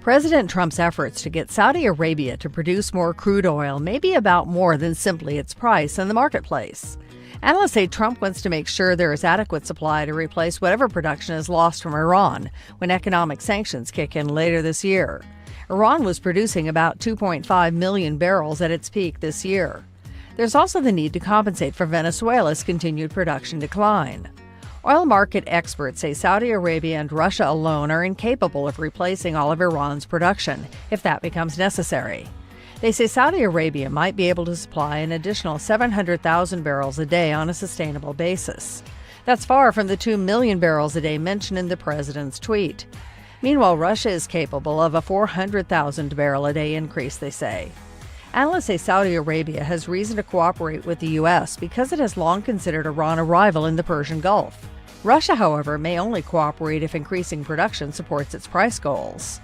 President Trump's efforts to get Saudi Arabia to produce more crude oil may be about more than simply its price in the marketplace. Analysts say Trump wants to make sure there is adequate supply to replace whatever production is lost from Iran when economic sanctions kick in later this year. Iran was producing about 2.5 million barrels at its peak this year. There's also the need to compensate for Venezuela's continued production decline. Oil market experts say Saudi Arabia and Russia alone are incapable of replacing all of Iran's production if that becomes necessary. They say Saudi Arabia might be able to supply an additional 700,000 barrels a day on a sustainable basis. That's far from the 2 million barrels a day mentioned in the president's tweet. Meanwhile, Russia is capable of a 400,000 barrel a day increase, they say. Analysts say Saudi Arabia has reason to cooperate with the U.S. because it has long considered Iran a rival in the Persian Gulf. Russia, however, may only cooperate if increasing production supports its price goals.